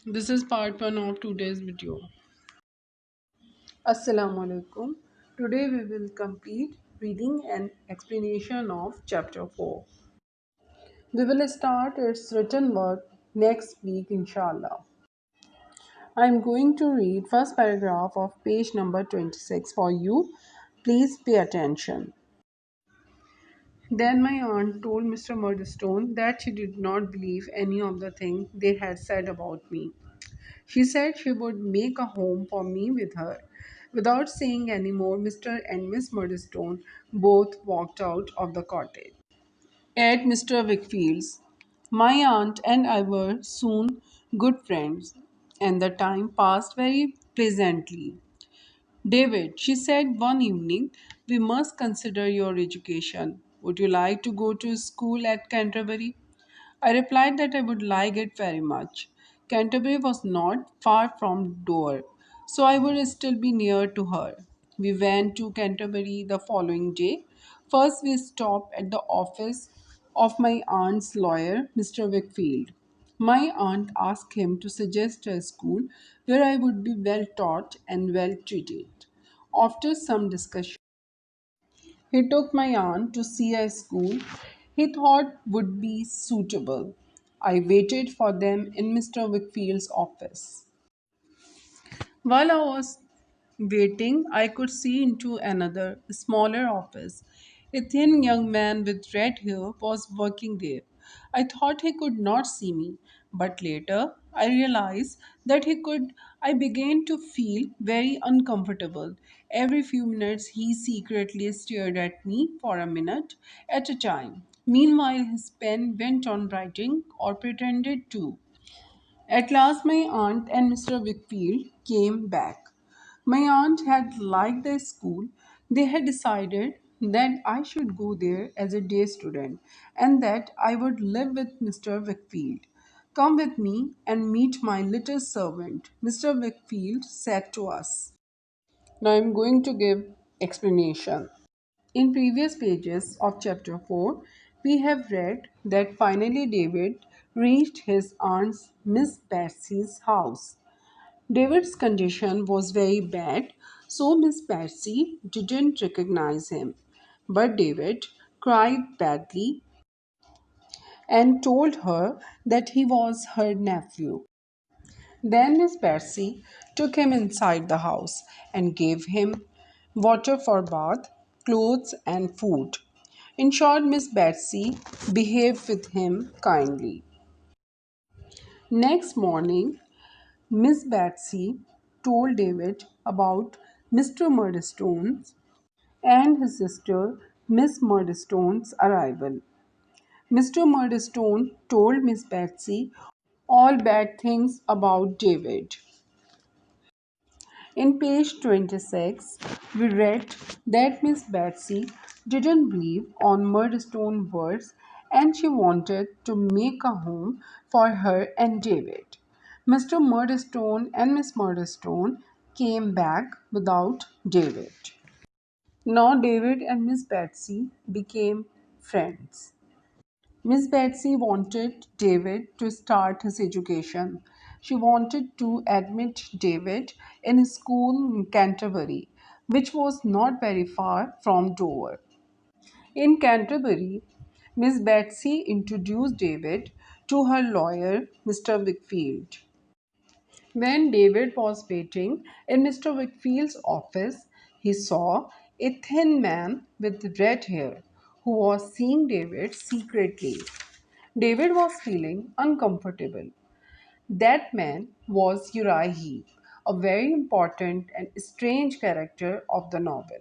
This is part 1 of today's video. Assalamu alaikum. Today we will complete reading and explanation of chapter 4. We will start its written work next week inshallah. I am going to read first paragraph of page number 26 for you. Please pay attention. Then my aunt told Mr. Murdstone that she did not believe any of the things they had said about me. She said she would make a home for me with her. Without saying any more, Mr. and Miss Murdstone both walked out of the cottage. At Mr. Wickfield's, my aunt and I were soon good friends, and the time passed very pleasantly. David, she said one evening, we must consider your education. Would you like to go to school at Canterbury? I replied that I would like it very much. Canterbury was not far from Dover, so I would still be near to her. We went to Canterbury the following day. First, we stopped at the office of my aunt's lawyer, Mr. Wickfield. My aunt asked him to suggest a school where I would be well taught and well treated. After some discussion, he took my aunt to see a school he thought would be suitable. I waited for them in Mr. Wickfield's office. While I was waiting, I could see into another, smaller office. A thin young man with red hair was working there. I thought he could not see me, but later I realized that he could. I began to feel very uncomfortable. Every few minutes, he secretly stared at me for a minute at a time. Meanwhile, his pen went on writing or pretended to. At last, my aunt and Mr. Wickfield came back. My aunt had liked the school. They had decided that I should go there as a day student and that I would live with Mr. Wickfield. Come with me and meet my little servant, Mr. Wickfield said to us. Now I'm going to give explanation. In previous pages of chapter 4, we have read that finally David reached his aunt's Miss Betsy's house. David's condition was very bad, so Miss Betsy didn't recognize him. But David cried badly and told her that he was her nephew. Then Miss Betsy took him inside the house and gave him water for bath, clothes, and food. In short, Miss Betsy behaved with him kindly. Next morning, Miss Betsy told David about Mr. Murdstone's and his sister Miss Murdstone's arrival. Mr. Murdstone told Miss Betsy all bad things about David. In page 26, we read that Miss Betsy didn't believe on Murdstone words and she wanted to make a home for her and David. Mr. Murdstone and Miss Murdstone came back without David. Now David and Miss Betsy became friends. Miss Betsy wanted David to start his education. She wanted to admit David in a school in Canterbury, which was not very far from Dover. In Canterbury, Miss Betsy introduced David to her lawyer, Mr. Wickfield. When David was waiting in Mr. Wickfield's office, he saw a thin man with red hair who was seeing David secretly. David was feeling uncomfortable. That man was Uriah Heep, a very important and strange character of the novel.